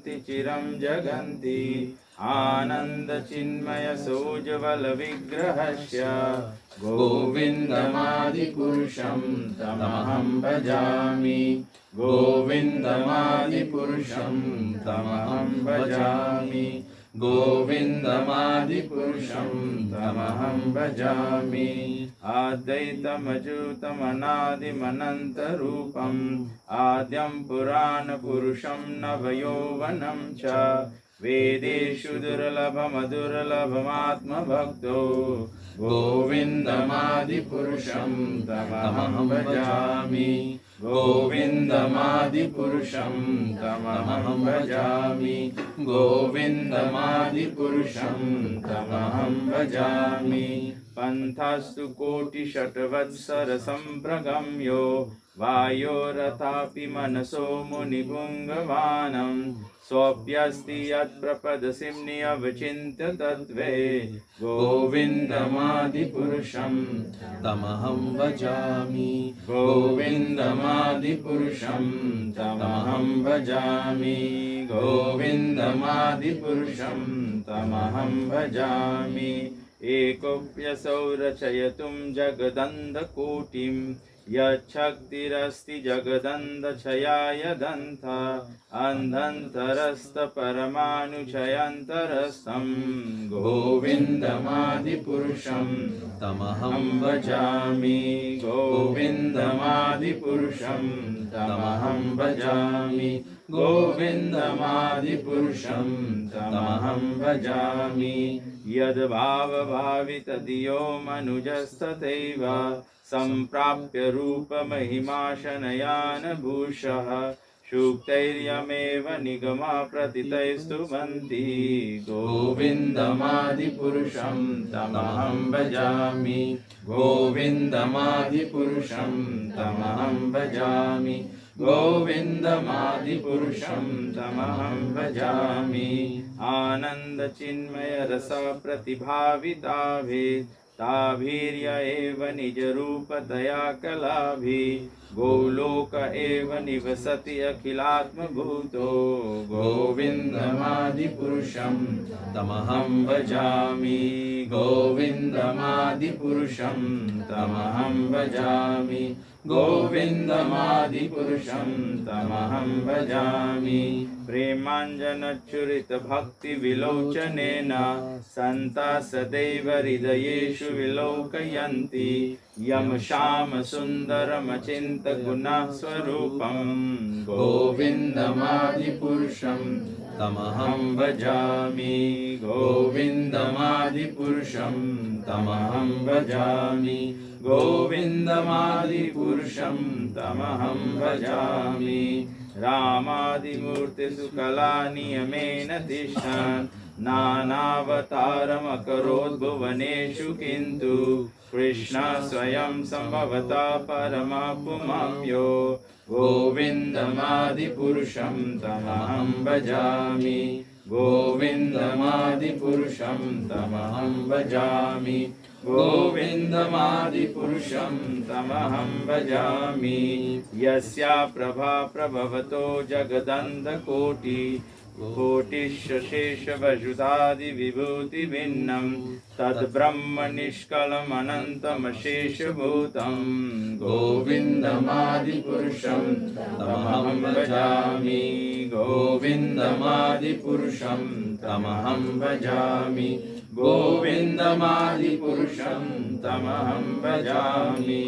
जगन्ति चिरं जगन्ति आनन्दचिन्मयसोज्ज्वलविग्रहस्य गोविन्दमादिपुरुषं तमहं भजामि गोविन्दमादिपुरुषं तमहं भजामि गोविन्दमादिपुरुषं तमहं भजामि आद्वैतमच्युतमनादिमनन्तरूपम् आद्यं पुराणपुरुषं नवयौवनं च वेदेषु दुर्लभमधुर्लभमात्मभक्तो गोविन्दमादिपुरुषं तमहं भजामि गोविन्दमादिपुरुषं तमहं भजामि गोविन्दमादिपुरुषं तमहं भजामि पन्थास्तु कोटिशतवत्सरसम्प्रगम्यो वायोरथापि मनसो मुनिपुङ्गवानं सोऽप्यस्ति यत्प्रपदसिम्नि अवचिन्त्य तत्त्वे गोविन्दमादिपुरुषं तमहं भजामि गोविन्दमादिपुरुषं तमहं भजामि गोविन्दमादिपुरुषं तमहं भजामि एकोऽप्यसौ रचयितुं जगदन्धकोटिं यच्छक्तिरस्ति जगदन्धक्षयाय दन्थ अन्धन्तरस्थपरमाणुक्षयन्तरस्थं गोविन्दमादिपुरुषं तमहं भजामि गोविन्दमादिपुरुषं तमहं भजामि गोविन्दमादिपुरुषं तमहं भजामि यद्भावभावितधियो मनुजस्तथैव सम्प्राप्य रूपमहिमाशनयानभूषः सूक्तैर्यमेव निगमा प्रतितैस्तुवन्ति गोविन्दमादिपुरुषं तमहं भजामि गोविन्दमादिपुरुषं तमहं भजामि गोविन्दमादिपुरुषं तमहं भजामि आनन्दचिन्मयरसप्रतिभाविताभिः ताभिर्य एव निजरूपतया कलाभिः गोलोक एव निवसति अखिलात्मभूतो गोविन्दमादिपुरुषं तमहं भजामि गोविन्दमादिपुरुषं तमहं भजामि गोविन्दमादिपुरुषं तमहं भजामि प्रेमाञ्जनच्युरितभक्तिविलोचनेन सन्ता सदैव हृदयेषु विलोकयन्ति यं श्यामसुन्दरमचिन्त्यगुणस्वरूपं गोविन्दमादिपुरुषं तमहं भजामि गोविन्दमादिपुरुषं तमहं भजामि गोविन्दमादिपुरुषं तमहं भजामि रामादिमूर्तिषु कलानियमेन तिष्ठन् नानावतारमकरोद्भुवनेषु किन्तु कृष्ण स्वयं सम्भवता परमः पुमाप्यो गोविन्दमादिपुरुषं तमहं भजामि गोविन्दमादिपुरुषं तमहं भजामि गोविन्दमादिपुरुषं तमहं भजामि यस्या प्रभा प्रभवतो जगदन्धकोटि कोटिशेषवशुधादिविभूतिभिन्नं तद्ब्रह्म निष्कलमनन्तमशेषभूतं गोविन्दमादिपुरुषं तमहं भजामि गोविन्दमादिपुरुषं तमहं भजामि गोविन्दमादिपुरुषं तमहं भजामि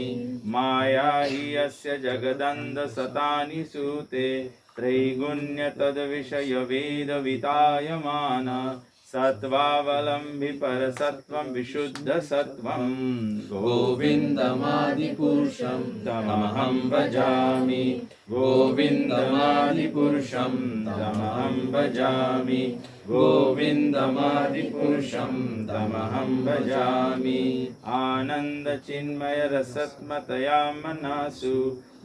माया हि यस्य जगदन्धशतानि सूते त्रैगुण्य तद्विषयवेदवितायमान सत्त्वावलम्बि परसत्त्वं विशुद्धसत्त्वं गोविन्दमादिपुरुषं तमहं भजामि गोविन्दमादिपुरुषं तमहं भजामि गोविन्दमादिपुरुषं तमहं भजामि आनन्दचिन्मयरसत्मतया मनसु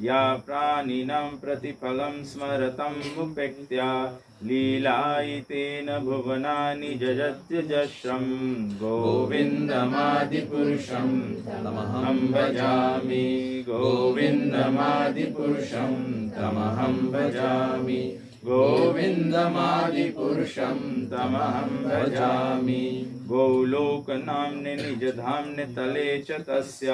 या प्राणिनां प्रतिफलं स्मरतं मुपेक्त्या लीलायितेन भुवनानि जजत्यजस्रं गोविन्दमादिपुरुषं तमहं भजामि गोविन्दमादिपुरुषं तमहं भजामि गोविन्दमादिपुरुषं तमहं भजामि गोलोकनाम्नि निजधाम्नि तले च तस्य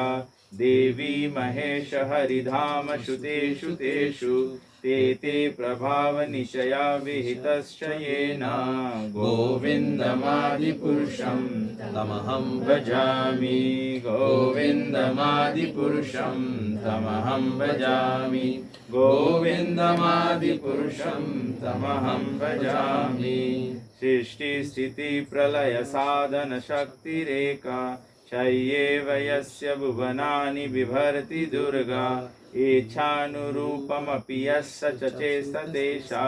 देवी महेश हरिधाम श्रुतेषु तेषु ते ते प्रभावनिशया विहितश्च येन गोविन्दमादिपुरुषं तमहं भजामि गोविन्दमादिपुरुषं तमहं भजामि गोविन्दमादिपुरुषं तमहं भजामि सृष्टिस्थितिप्रलयसाधनशक्तिरेका शय्येव यस्य भुवनानि बिभर्ति दुर्गा इच्छानुरूपमपि यस्य च चेष्टतेषा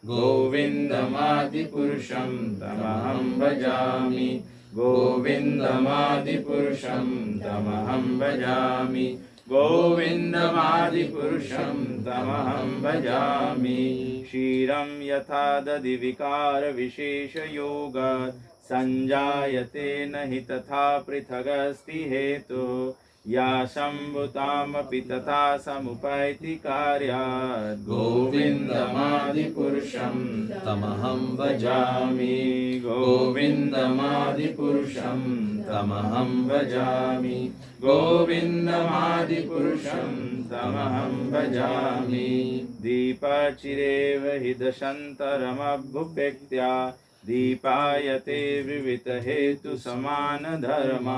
गोविन्दमादिपुरुषं तमहं भजामि गोविन्दमादिपुरुषं तमहं भजामि गोविन्दमादिपुरुषं तमहं भजामि क्षीरं यथा दधिविकारविशेषयोगात् संजायते न हि तथा पृथगस्ति हेतु या सम्भुतामपि तथा समुपैति कार्यात् गोविन्दमादिपुरुषं तमहं भजामि गोविन्दमादिपुरुषं तमहं भजामि गोविन्दमादिपुरुषं तमहं भजामि दीपचिरेव हि दशन्तरमभ्युपेक्त्या दीपायते विविधहेतु समानधर्मा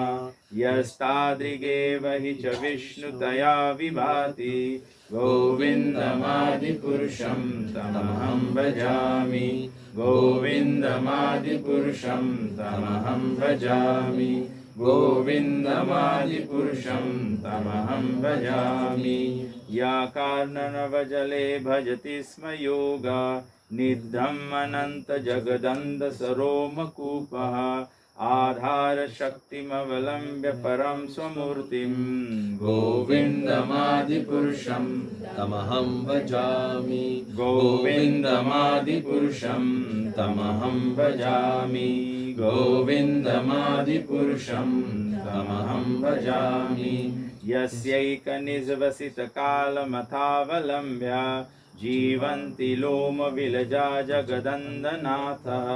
यस्तादृगेव हि च विष्णुतया विभाति गोविन्दमादिपुरुषं तमहं भजामि गोविन्दमादिपुरुषं तमहं भजामि गोविन्दमादिपुरुषं तमहं भजामि या कार्णनवजले भजति स्म योगा निध्यम् अनन्तजगदन्धसरोमकूपः आधारशक्तिमवलम्ब्य परं स्वमूर्तिं गोविन्दमादिपुरुषं तमहं भजामि गोविन्दमादिपुरुषं तमहं भजामि गोविन्दमादिपुरुषं तमहं भजामि यस्यैकनिजवसितकालमथावलम्ब्य जीवन्ति लोमविलजा जगदन्दनाथः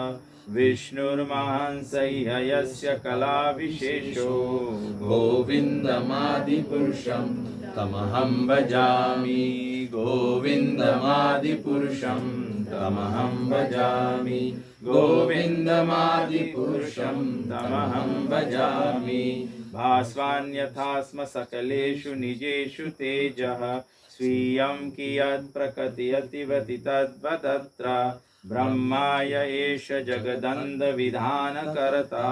विष्णुर्महांसह्य यस्य कलाविशेषो गोविन्दमादिपुरुषं तमहं भजामि गोविन्दमादिपुरुषं तमहं भजामि गोविन्दमादिपुरुषं तमहं भजामि भास्वान्यथा स्म सकलेषु निजेषु तेजः स्वीयं कियत् प्रकटयति तद्वदत्र ब्रह्माय एष जगदन्धविधानकर्ता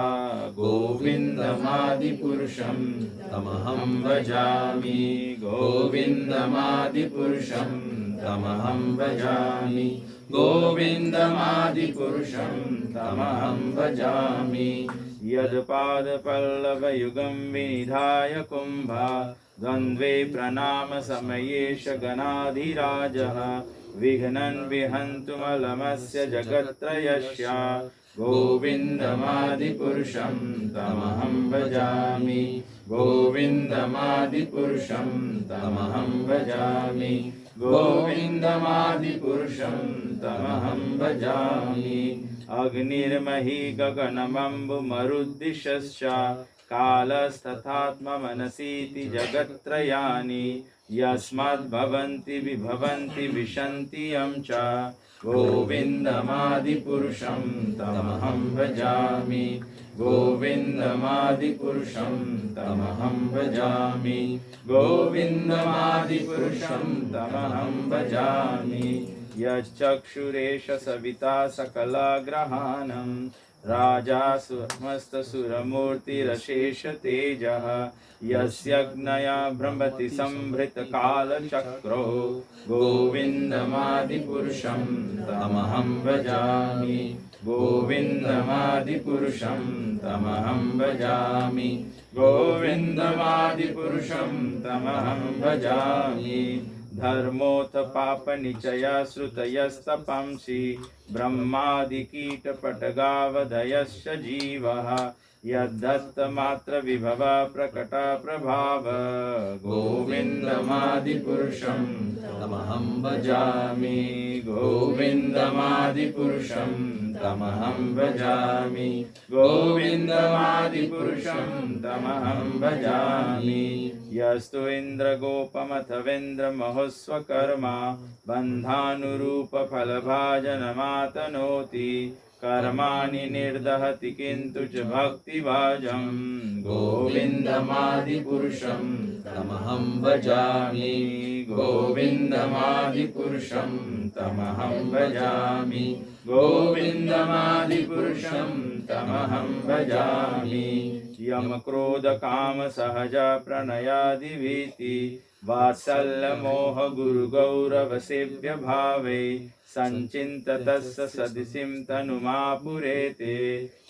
गोविन्दमादिपुरुषं तमहं भजामि गोविन्दमादिपुरुषं तमहं भजामि गोविन्दमादिपुरुषं तमहं भजामि यत्पादपल्लवयुगं विनिधाय कुम्भा द्वन्द्वे प्रणामसमयेश गणाधिराजः विघ्नं विहन्तुमलमस्य जगत्त्रयस्य गोविन्दमादिपुरुषं तमहं भजामि गोविन्दमादिपुरुषं तमहं भजामि गोविन्दमादिपुरुषं तमहं भजामि अग्निर्मही गगनमम्बुमरुद्दिशश्च कालस्तथात्ममनसीति जगत्त्रयानि यस्माद्भवन्ति विभवन्ति विशन्ति यं च गोविन्दमादिपुरुषं तमहं भजामि गोविन्दमादिपुरुषं तमहं भजामि गोविन्दमादिपुरुषं तमहं भजामि यश्चक्षुरेश सविता सकलाग्रहाणं राजा समस्तसुरमूर्तिरशेषतेजः यस्यग्नया भ्रमति संभृतकालचक्रो गोविन्दमादिपुरुषं तमहं भजामि गोविन्दमादिपुरुषं तमहं भजामि गोविन्दमादिपुरुषं तमहं भजामि धर्मोऽथ पापनिचया श्रुतयस्तपंसि ब्रह्मादिकीटपटगावधयश्च जीवः यद्धस्तमात्र विभव प्रकट प्रभाव गोविन्दमादिपुरुषं तमहं भजामि गोविन्दमादिपुरुषं तमहं भजामि गोविन्दमादिपुरुषं तमहं भजामि यस्तु इन्द्रगोपमथवेन्द्रमहोस्वकर्मा बन्धानुरूपफलभाजनमातनोति कर्माणि निर्दहति किन्तु च भक्तिभाजं गोविन्दमादिपुरुषं तमहं भजामि गोविन्दमादिपुरुषं तमहं भजामि गोविन्दमादिपुरुषं तमहं भजामि यम क्रोध काम सहज प्रणयादिभीति वात्सल्यमोह गुरुगौरवसेव्य भावे संचिन्ततस्य सदिशिं तनुमापुरेते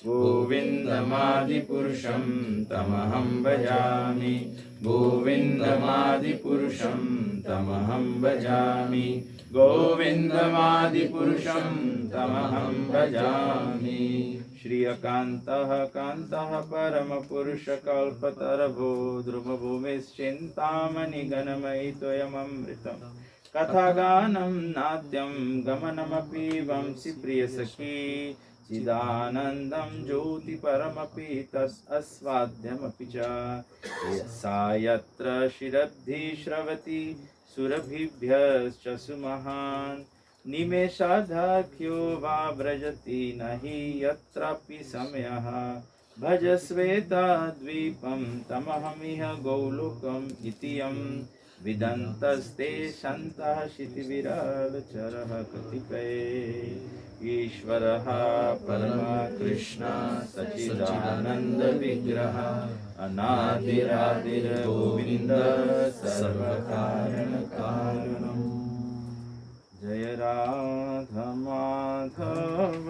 गोविन्दमादिपुरुषं तमहं भजामि गोविन्दमादिपुरुषं तमहं भजामि गोविन्दमादिपुरुषं तमहं भजामि श्रियकान्तः कान्तः परमपुरुषकल्पतरभो ध्रुवभूमिश्चिन्तामणिगणमयि त्वयममृतम् कथागानं नाट्यं गमनमपि वंशि प्रियसखी चिदानन्दं ज्योतिपरमपि तस्आस्वाद्यमपि च सा यत्र शिरब्धि श्रवति सुरभिभ्यश्च सुमहान् निमेषार्धाख्यो वा व्रजति न हि यत्रापि समयः भजस्वेताद्वीपं तमहमिह गौलोकम् इति यं विदन्तस्ते सन्तः क्षितिविरलचरः कतिपये ईश्वरः परमकृष्ण सच्चिदानन्दविग्रह अनादिरादिर्गोविन्द सर्वकारणकारणम् जय राधा माधव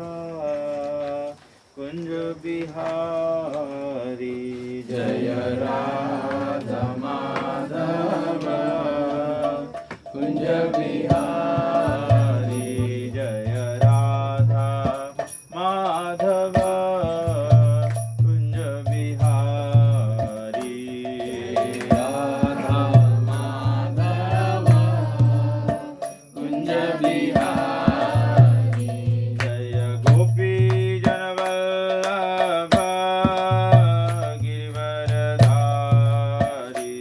कुंज बिहारी जय राधा माधव कुंज बिहारी जय राधा माधव कुंज बिहारी राधा माधव कुंज बिहारी जय गोपी जनवल्लभ गिरिवरधारी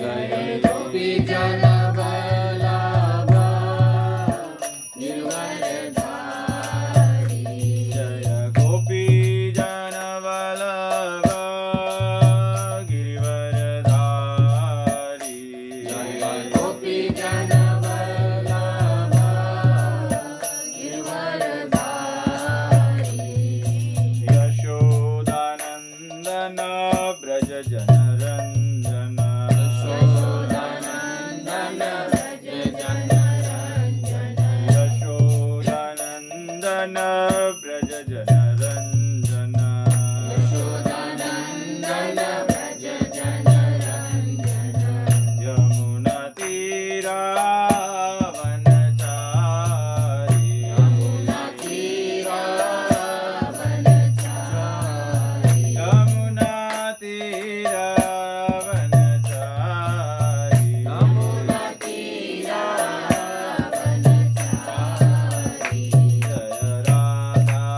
जय गोपी जनवल्लभ गिरिवरधारी जय गोपी जनवल्लभ गिरिवरधारी जय गोपी जनवल्लभ यशोदानन्दन ब्रज जनरञ्जन यशोदानन्दन ब्रज जनरञ्जन यशोदानन्दन ब्रज जनरञ्जन यशोदानन्दन ब्रज जनरञ्जन यमुनातीरावनचारी यमुनातीरावनचारी जय राधा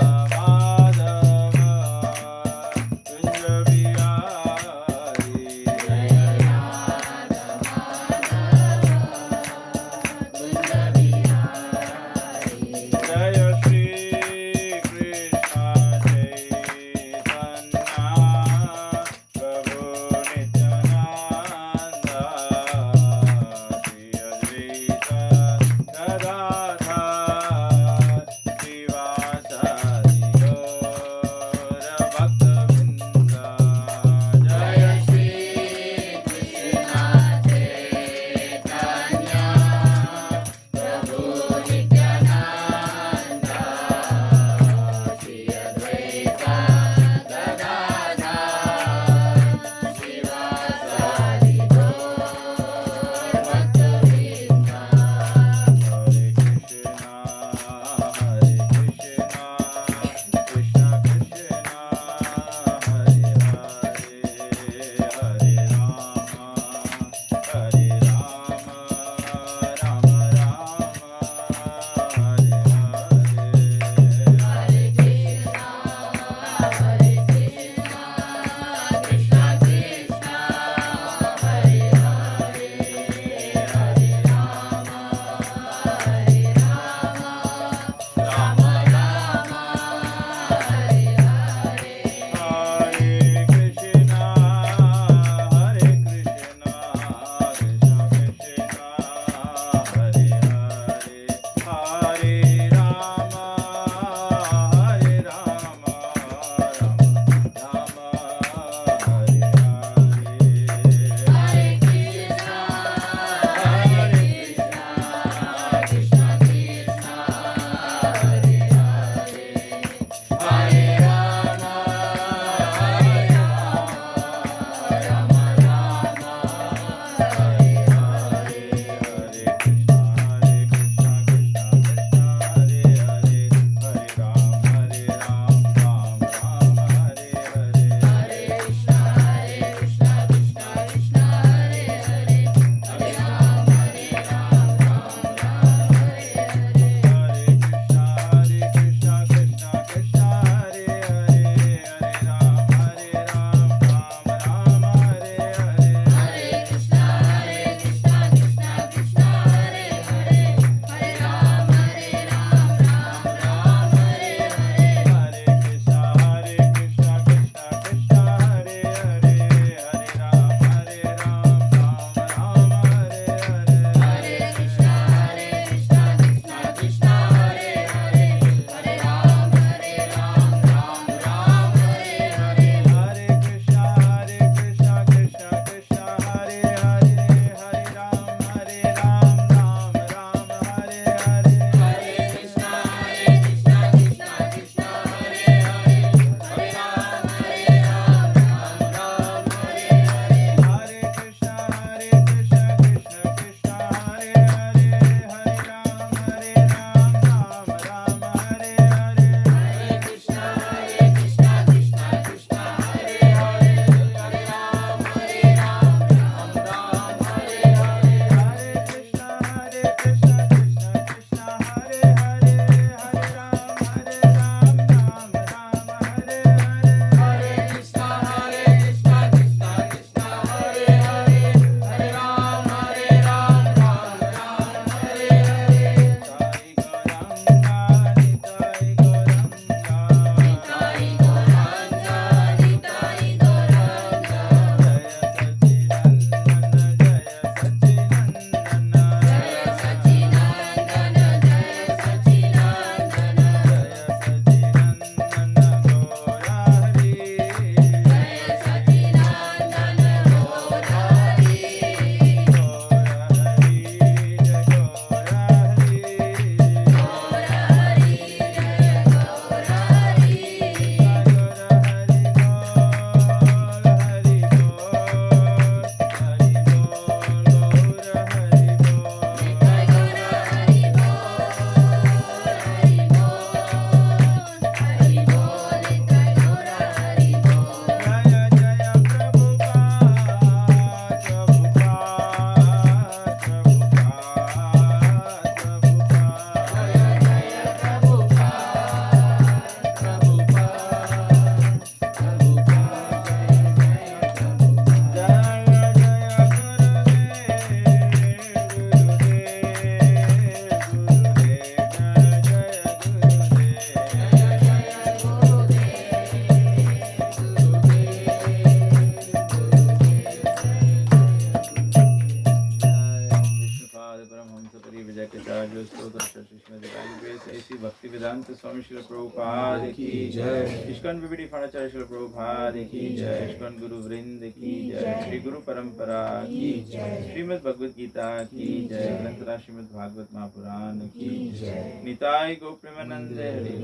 वेदांत स्वामी श्रील प्रभुपाद की जय। इस्कॉन विविधि फणाचार्य श्रील प्रभुपाद की जय। इस्कॉन गुरु वृंद की जय। श्री गुरु परंपरा की जय। श्रीमद् भगवद गीता की जय। अनंतरा श्रीमद् भागवत महापुराण की जय। निताय गो प्रेमानंद हरि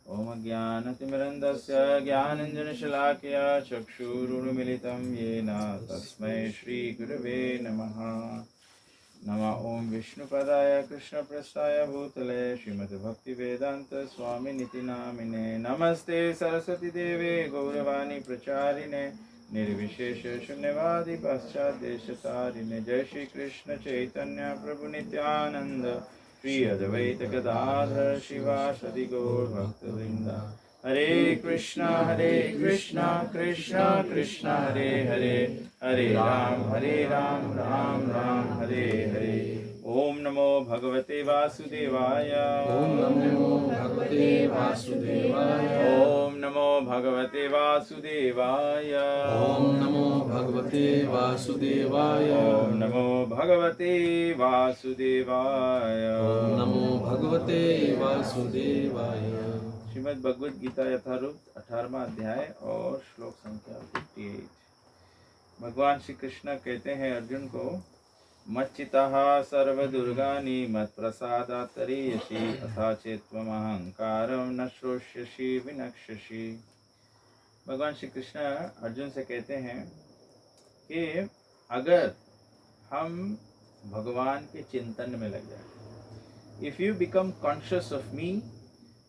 ओम ज्ञानतिमिरन्दस्य ज्ञानञ्जनशलाकया चक्षुरुन्मिलितं येन तस्मै श्रीगुरवे नमः। नमः ओम विष्णुपदाय कृष्णप्रेष्ठाय भूतले श्रीमद् भक्तिवेदांत स्वामिनिति नामिने। नमस्ते सरस्वती देवे गौरवाणी प्रचारिणे निर्विशेष शून्यवादी पाश्चात्यदेशतारिणे। जय श्री कृष्ण चैतन्य प्रभु नित्यानंद श्री अद्वैत गदाधर शिवासदि गौर भक्तवृंद। हरे कृष्णा कृष्णा कृष्णा हरे हरे, हरे राम राम राम हरे हरे। ओम नमो भगवते वासुदेवाय। ओम नमो भगवते वासुदेवाय। ओम नमो भगवते वासुदेवाय। ओम नमो भगवते वासुदेवाय। ओम नमो भगवते वासुदेवाय। ओम नमो भगवते वासुदेवाय। श्रीमद् भगवद गीता यथारूप 18वां अध्याय और श्लोक संख्या 58। भगवान श्री कृष्ण कहते हैं अर्जुन को, मच्चितः सर्वदुर्गानि मत्प्रसादात् तरीयसि अथा चेत्त्वमहंकारं न श्रोष्यसि विनक्ष्यसि। भगवान श्री कृष्ण अर्जुन से कहते हैं कि अगर हम भगवान के चिंतन में लग जाए, if you become conscious of me,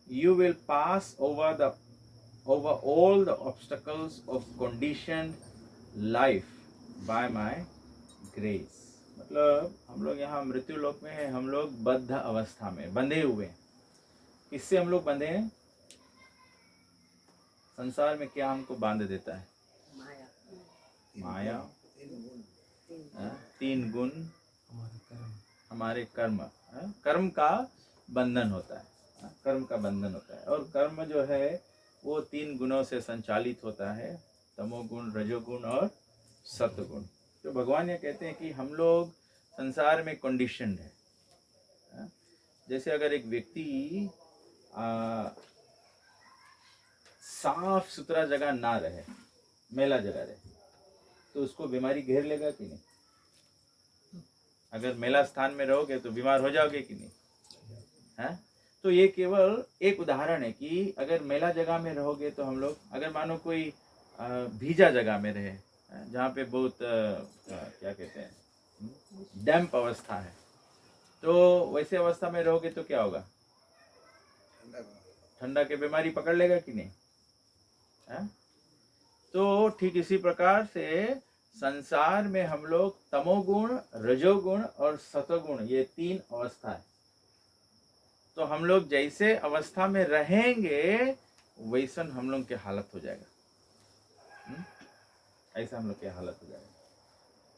you will pass over all the obstacles of conditioned life by my grace। मतलब हम लोग यहाँ मृत्यु लोक में हैं, हम लोग बद्ध अवस्था में बंधे हुए हैं। किससे हम लोग बंधे हैं? संसार में क्या हमको बांध देता है? माया, 3 गुण, हमारे कर्म। कर्म का बंधन होता है, कर्म का बंधन होता है। और कर्म जो है वो 3 गुणों से संचालित होता है, तमोगुण, रजोगुण और सत्वगुण। तो भगवान ये कहते हैं कि हम लोग संसार में कंडीशनड है। जैसे अगर एक व्यक्ति साफ सुथरा जगह ना रहे, मैला जगह रहे, तो उसको बीमारी घेर लेगा कि नहीं? अगर मैला स्थान में रहोगे तो बीमार हो जाओगे कि नहीं? है? तो ये केवल एक उदाहरण है कि अगर मैला जगह में रहोगे तो हम लोग, अगर मानो कोई भीजा जगह में रहे, जहाँ पे बहुत क्या कहते हैं, डैम्प अवस्था है, तो वैसे अवस्था में रहोगे तो क्या होगा? ठंडा के बीमारी पकड़ लेगा कि नहीं? है? तो ठीक इसी प्रकार से संसार में हम लोग तमोगुण, रजोगुण और सतोगुण, ये 3 अवस्था है। तो हम लोग जैसे अवस्था में रहेंगे वैसन हम लोग की हालत हो जाएगा। ऐसा हम लोग की हालत हो जाएगा।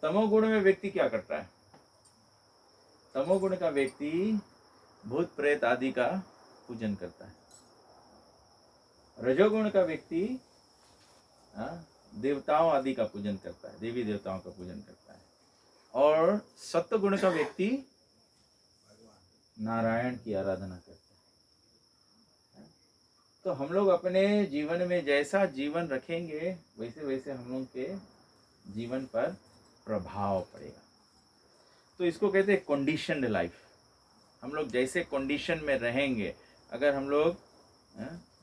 तमोगुण में व्यक्ति क्या करता है? तमोगुण का व्यक्ति भूत प्रेत आदि का पूजन करता है। रजोगुण का व्यक्ति देवताओं आदि का पूजन करता है, देवी देवताओं का पूजन करता है। और सत्वगुण का व्यक्ति नारायण की आराधना करते हैं। तो हम लोग अपने जीवन में जैसा जीवन रखेंगे वैसे वैसे हम लोग के जीवन पर प्रभाव पड़ेगा। तो इसको कहते हैं कंडीशनड लाइफ। हम लोग जैसे कंडीशन में रहेंगे, अगर हम लोग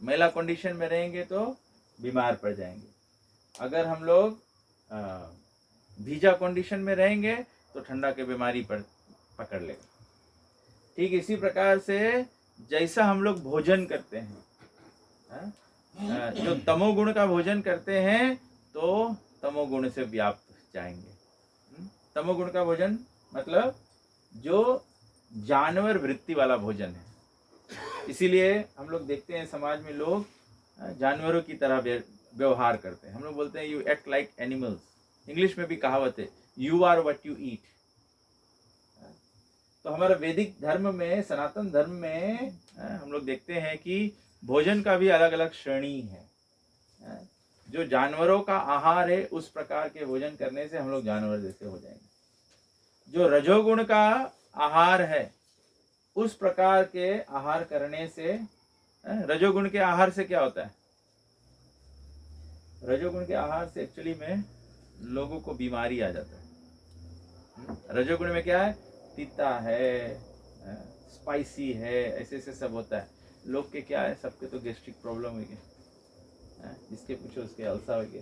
मैला कंडीशन में रहेंगे तो बीमार पड़ जाएंगे। अगर हम लोग भीजा कंडीशन में रहेंगे तो ठंडा के बीमारी पर पकड़ लेगा। ठीक इसी प्रकार से जैसा हम लोग भोजन करते हैं, जो तमोगुण का भोजन करते हैं तो तमोगुण से व्याप्त जाएंगे। तमोगुण का भोजन मतलब जो जानवर वृत्ति वाला भोजन है। इसीलिए हम लोग देखते हैं समाज में लोग जानवरों की तरह व्यवहार करते हैं। हम लोग बोलते हैं you act like animals. English में भी कहावत है, you are what you eat. तो हमारा वैदिक धर्म में, सनातन धर्म में हम लोग देखते हैं कि भोजन का भी अलग अलग श्रेणी है। जो जानवरों का आहार है उस प्रकार के भोजन करने से हम लोग जानवर जैसे हो जाएंगे। जो रजोगुण का आहार है, उस प्रकार के आहार करने से, रजोगुण के आहार से क्या होता है? रजोगुण के आहार से एक्चुअली में लोगों को बीमारी आ जाता है। रजोगुण में क्या है? तीता है, स्पाइसी है, ऐसे ऐसे सब होता है। लोग के क्या है, सबके तो गैस्ट्रिक प्रॉब्लम हो गया, जिसके पूछो उसके अल्सर हो गया।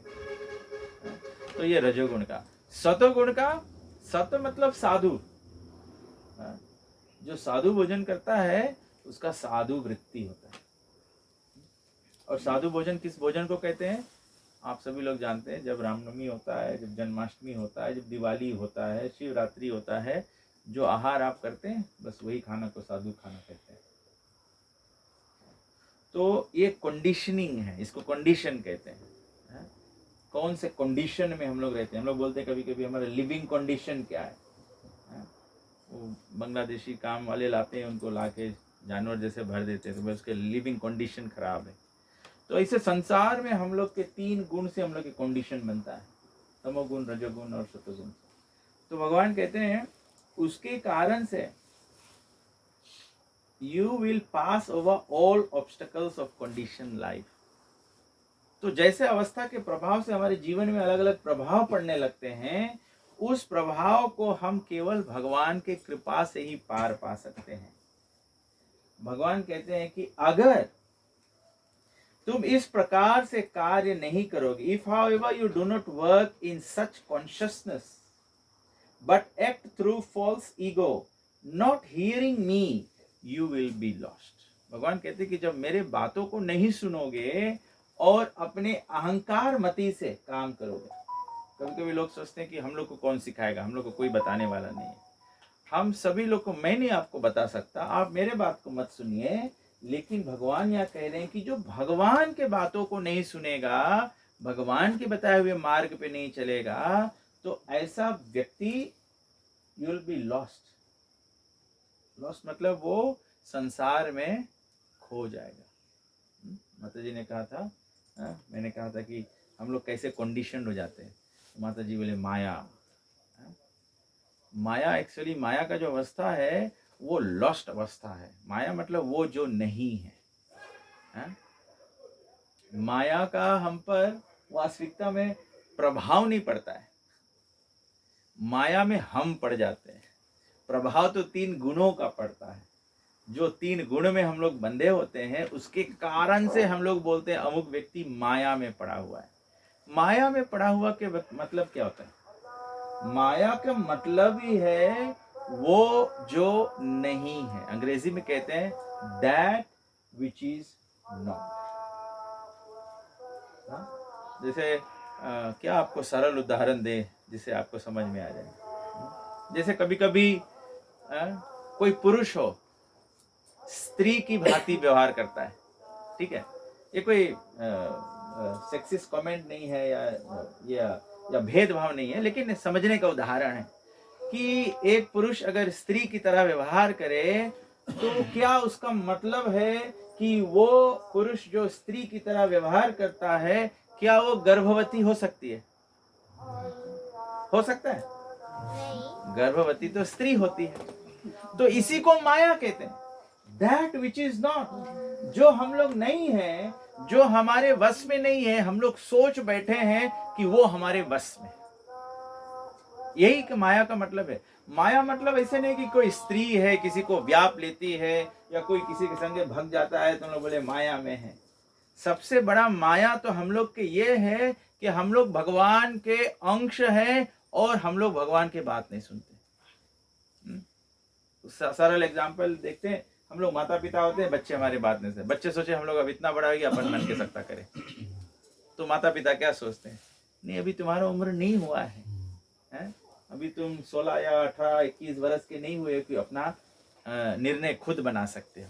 तो ये रजोगुण का। सतोगुण का, सत मतलब साधु, जो साधु भोजन करता है उसका साधु वृत्ति होता है। और साधु भोजन किस भोजन को कहते हैं? आप सभी लोग जानते हैं, जब रामनवमी होता है, जब जन्माष्टमी होता है, जब दिवाली होता है, शिवरात्रि होता है, जो आहार आप करते हैं बस वही खाना को साधु खाना कहते हैं। तो ये कंडीशनिंग है, इसको कंडीशन कहते हैं। कौन से कंडीशन में हम लोग रहते हैं? हम लोग बोलते हैं कभी कभी हमारा लिविंग कंडीशन क्या है। वो बांग्लादेशी काम वाले लाते हैं, उनको लाके जानवर जैसे भर देते हैं, तो बस उसके लिविंग कंडीशन खराब है। तो ऐसे संसार में हम लोग के 3 गुण से हम लोग के कंडीशन बनता है, तमोगुण, रजोगुण और सतोगुण। तो भगवान कहते हैं उसके कारण से you will pass over all obstacles of condition life. तो जैसे अवस्था के प्रभाव से हमारे जीवन में अलग अलग प्रभाव पड़ने लगते हैं, उस प्रभाव को हम केवल भगवान के कृपा से ही पार पा सकते हैं। भगवान कहते हैं कि अगर तुम इस प्रकार से कार्य नहीं करोगे, if however you do not work in such consciousness but act through false ego, not hearing me, you will be lost. भगवान कहते हैं कि जब मेरे बातों को नहीं सुनोगे और अपने अहंकार मति से काम करोगे। कभी कभी लोग सोचते हैं कि हम लोग को कौन सिखाएगा, हम लोग को कोई बताने वाला नहीं है। हम सभी लोग को, मैं नहीं आपको बता सकता, आप मेरे बात को मत सुनिए, लेकिन भगवान यहाँ कह रहे हैं कि जो भगवान के बातों को नहीं सुनेगा, भगवान के बताए हुए मार्ग पे नहीं चलेगा, तो ऐसा व्यक्ति you will be lost. Lost मतलब वो संसार में खो जाएगा। माता जी ने कहा था, मैंने कहा था कि हम लोग कैसे कंडीशन हो जाते हैं। तो माता जी बोले माया। माया एक्चुअली, माया का जो अवस्था है वो लॉस्ट अवस्था है। माया मतलब वो जो नहीं है। माया का हम पर वास्तविकता में प्रभाव नहीं पड़ता है, माया में हम पड़ जाते हैं। प्रभाव तो 3 गुणों का पड़ता है। जो 3 गुण में हम लोग बंधे होते हैं, उसके कारण से हम लोग बोलते हैं अमुक व्यक्ति माया में पड़ा हुआ है। माया में पड़ा हुआ के मतलब क्या होता है? माया का मतलब ही है वो जो नहीं है। अंग्रेजी में कहते हैं दैट विच इज नॉट। जैसे क्या आपको सरल उदाहरण दे जिसे आपको समझ में आ जाए। जैसे कभी कभी कोई पुरुष हो, स्त्री की भांति व्यवहार करता है, ठीक है। ये कोई सेक्सिस्ट कमेंट नहीं है या भेदभाव नहीं है, लेकिन समझने का उदाहरण है कि एक पुरुष अगर स्त्री की तरह व्यवहार करे तो क्या उसका मतलब है कि वो पुरुष जो स्त्री की तरह व्यवहार करता है, क्या वो गर्भवती हो सकती है? हो सकता है? गर्भवती तो स्त्री होती है। तो इसी को माया कहते हैं, दैट विच इज नॉट। जो हम लोग नहीं है, जो हमारे वश में नहीं है, हम लोग सोच बैठे हैं कि वो हमारे वश में। यही माया का मतलब है। माया मतलब ऐसे नहीं कि कोई स्त्री है किसी को व्याप लेती है या कोई किसी के संगे भग जाता है तो हम लोग बोले माया में है। सबसे बड़ा माया तो हम लोग के ये है कि हम लोग भगवान के अंश हैं और हम लोग भगवान की बात नहीं सुनते। सरल एग्जाम्पल देखते हैं, हम लोग माता पिता होते हैं, बच्चे हमारी बात नहीं सुनते। बच्चे सोचे हम लोग अब इतना बड़ा हो गया, अपन मन के सकता करें। तो माता पिता क्या सोचते हैं? नहीं, अभी तुम्हारा उम्र नहीं हुआ है? अभी तुम 16 या 18, 21 वर्ष के नहीं हुए कि अपना निर्णय खुद बना सकते हो।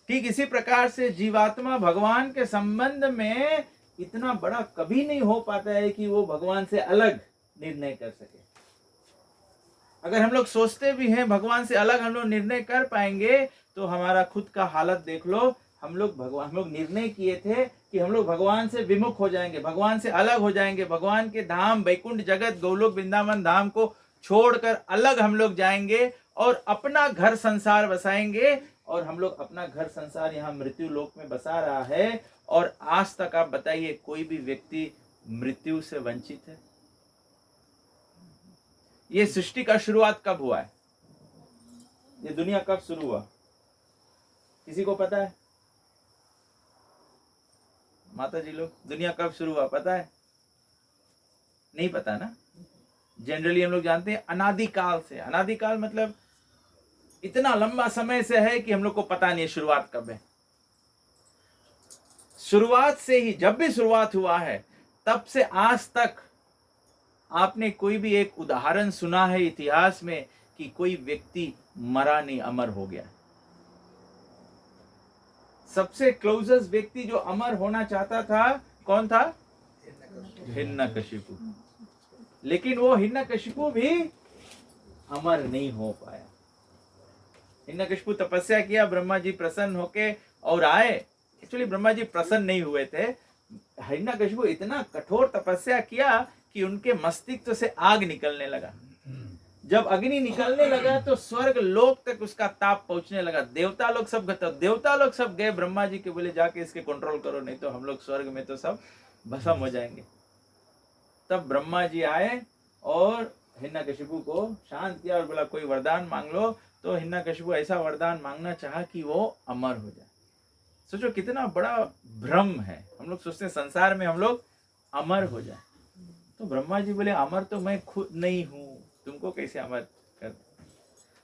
ठीक इसी प्रकार से जीवात्मा भगवान के संबंध में इतना बड़ा कभी नहीं हो पाता है कि वो भगवान से अलग निर्णय कर सके। अगर हम लोग सोचते भी हैं भगवान से अलग हम लोग निर्णय कर पाएंगे, तो हमारा खुद का हालत देख लो। हम लोग निर्णय किए थे कि हम लोग भगवान से विमुख हो जाएंगे, भगवान से अलग हो जाएंगे, भगवान के धाम वैकुंठ जगत गोलोक वृंदावन धाम को छोड़कर अलग हम लोग जाएंगे। और अपना घर संसार बसाएंगे। और हम लोग अपना घर संसार यहाँ मृत्यु लोक में बसा रहा है। और आज तक आप बताइए कोई भी व्यक्ति मृत्यु से वंचित है? ये सृष्टि का शुरुआत कब हुआ है? ये दुनिया कब शुरू हुआ? किसी को पता है? माता जी लोग, दुनिया कब शुरू हुआ पता है? नहीं पता ना। जनरली हम लोग जानते हैं अनादिकाल से। अनादिकाल मतलब इतना लंबा समय से है कि हम लोग को पता नहीं है शुरुआत कब है। शुरुआत से ही, जब भी शुरुआत हुआ है तब से आज तक आपने कोई भी एक उदाहरण सुना है इतिहास में कि कोई व्यक्ति मरा नहीं, अमर हो गया? सबसे क्लोजेस्ट व्यक्ति जो अमर होना चाहता था कौन था? हिरण्यकशिपु। लेकिन वो हिरण्यकशिपु भी अमर नहीं हो पाया। हिरण्यकशिपु तपस्या किया, ब्रह्मा जी प्रसन्न होके और आए। एक्चुअली ब्रह्मा जी प्रसन्न नहीं हुए थे। हिरण्यकशिपु इतना कठोर तपस्या किया कि उनके मस्तिष्क से आग निकलने लगा। जब अग्नि निकलने लगा तो स्वर्ग लोक तक उसका ताप पहुंचने लगा। देवता लोग सब गए ब्रह्मा जी के, बोले जाके इसके कंट्रोल करो, नहीं तो हम लोग स्वर्ग में तो सब भस्म हो जाएंगे। तब ब्रह्मा जी आए और हिरण्यकशिपु को शांत किया और बोला कोई वरदान मांग लो। तो हिरण्यकशिपु ऐसा वरदान मांगना चाहा कि वो अमर हो जाए। सोचो कितना बड़ा भ्रम है। हम लोग सोचते हैं संसार में हम लोग अमर हो जाए। तो ब्रह्मा जी बोले अमर तो मैं खुद नहीं हूं, तुमको कैसे अमर कर?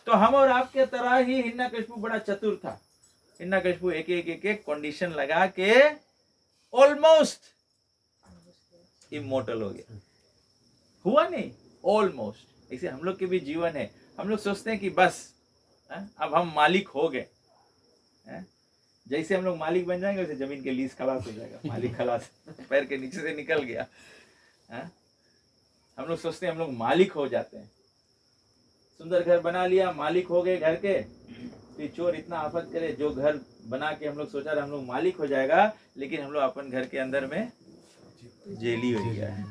तो हम और आपके तरह ही हिरण्यकशिपु बड़ा चतुर था। हिरण्यकशिपु एक कंडीशन लगा के ऑलमोस्ट इमोर्टल हो गया। हुआ नहीं, ऑलमोस्ट। ऐसे हम लोग के भी जीवन है। हम लोग सोचते हैं कि बस अब हम मालिक हो गए। जैसे हम लोग मालिक बन जाएंगे वैसे जमीन के लीज खलास हो जाएगा। मालिक खलास, पैर के नीचे से निकल गया। हम लोग सोचते हैं हम लोग मालिक हो जाते हैं। सुंदर घर बना लिया, मालिक हो गए घर के। तो चोर इतना आफत करे, जो घर बना के हम लोग सोचा रहे हम लोग मालिक हो जाएगा, लेकिन हम लोग अपन घर के अंदर में जेली हो गया है।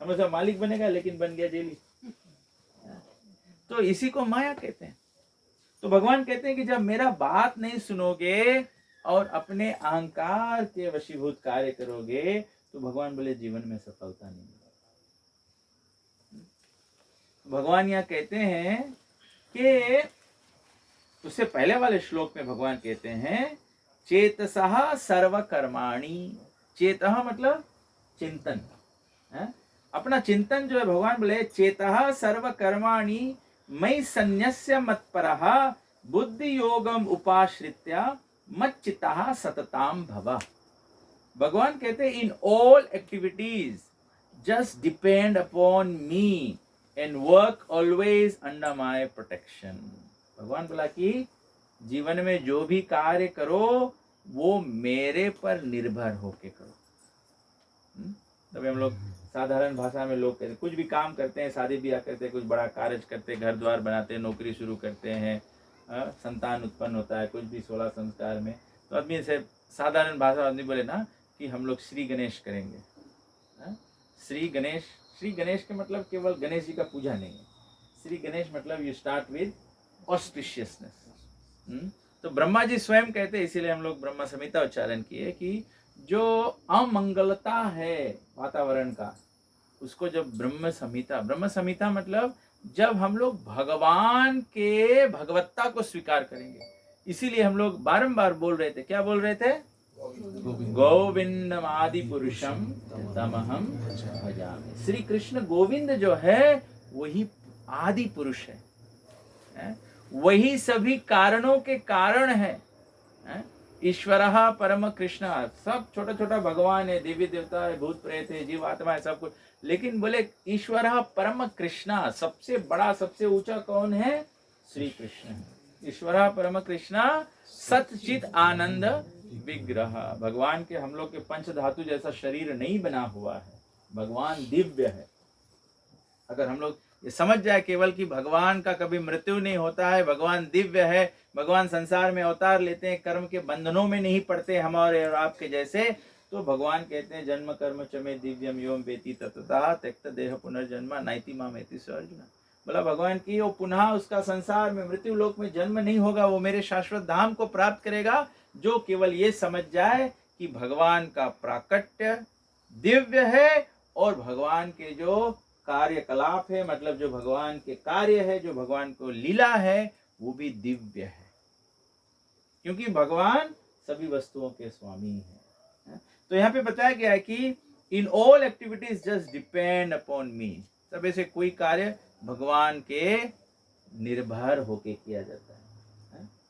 हम लोग मालिक बनेगा लेकिन बन गया जेली। तो इसी को माया कहते हैं। तो भगवान कहते हैं कि जब मेरा बात नहीं सुनोगे और अपने अहंकार के वशीभूत कार्य करोगे तो भगवान बोले जीवन में सफलता नहीं मिलेगी। भगवान यहाँ कहते हैं कि उससे पहले वाले श्लोक में भगवान कहते हैं चेतसः सर्वकर्माणि। चेतः मतलब चिंतन है? अपना चिंतन जो है भगवान बोले चेतः सर्वकर्माणि मयि सन्न्यस्य मत्परः बुद्धि योगम उपाश्रित्य मच्चित्तः सतताम भव। भगवान कहते हैं in all activities just depend upon me and work always under my protection. भगवान बोला कि जीवन में जो भी कार्य करो वो मेरे पर निर्भर होके करो। तभी हम लोग साधारण भाषा में लोग कहते हैं कुछ भी काम करते हैं, शादी ब्याह करते हैं, कुछ बड़ा कार्य करते हैं, घर द्वार बनाते हैं, नौकरी शुरू करते हैं, संतान उत्पन्न होता है, कुछ भी 16 संस्कार में, तो आदमी से साधारण भाषा आदमी बोले ना कि हम लोग श्री गणेश करेंगे। श्री गणेश के मतलब केवल गणेश जी का पूजा नहीं है। श्री गणेश मतलब यू स्टार्ट विद ऑस्पिशियसनेस। तो ब्रह्मा जी स्वयं कहते हैं, इसीलिए हम लोग ब्रह्मा संहिता उच्चारण किए कि जो अमंगलता है वातावरण का उसको जब ब्रह्म संहिता मतलब जब हम लोग भगवान के भगवत्ता को स्वीकार करेंगे। इसीलिए हम लोग बारंबार बोल रहे थे, क्या बोल रहे थे? गोविंदम आदि पुरुषम तमहम भजामि। श्री कृष्ण गोविंद जो है वही आदि पुरुष है, वही सभी कारणों के कारण है। ईश्वरः परम कृष्ण, सब छोटा छोटा भगवान है, देवी देवता है, भूत प्रेत है, जीव आत्मा है, सब कुछ। लेकिन बोले ईश्वरः परम कृष्ण, सबसे बड़ा सबसे ऊंचा कौन है? श्री कृष्ण। ईश्वरः परम कृष्ण सच्चित आनंद विग्रह। भगवान के हम लोग के पंच धातु जैसा शरीर नहीं बना हुआ है, भगवान दिव्य है। अगर हम लोग ये समझ जाए केवल कि भगवान का कभी मृत्यु नहीं होता है, भगवान दिव्य है, भगवान संसार में अवतार लेते हैं, कर्म के बंधनों में नहीं पड़ते हमारे और आपके जैसे, तो भगवान कहते हैं जन्म कर्म च मे दिव्यम योम वेति ततः त्यक्त देह पुनर्जन्म नाइति मामेति स अर्जुन। बोला भगवान की वो पुनः उसका संसार में मृत्यु लोक में जन्म नहीं होगा, वो मेरे शाश्वत धाम को प्राप्त करेगा जो केवल ये समझ जाए कि भगवान का प्राकट्य दिव्य है और भगवान के जो कार्यकलाप है, मतलब जो भगवान के कार्य है, जो भगवान को लीला है, वो भी दिव्य है, क्योंकि भगवान सभी वस्तुओं के स्वामी हैं। तो यहाँ पे बताया गया है कि in all activities just depend upon मी, सब ऐसे कोई कार्य भगवान के निर्भर होके किया जाता है।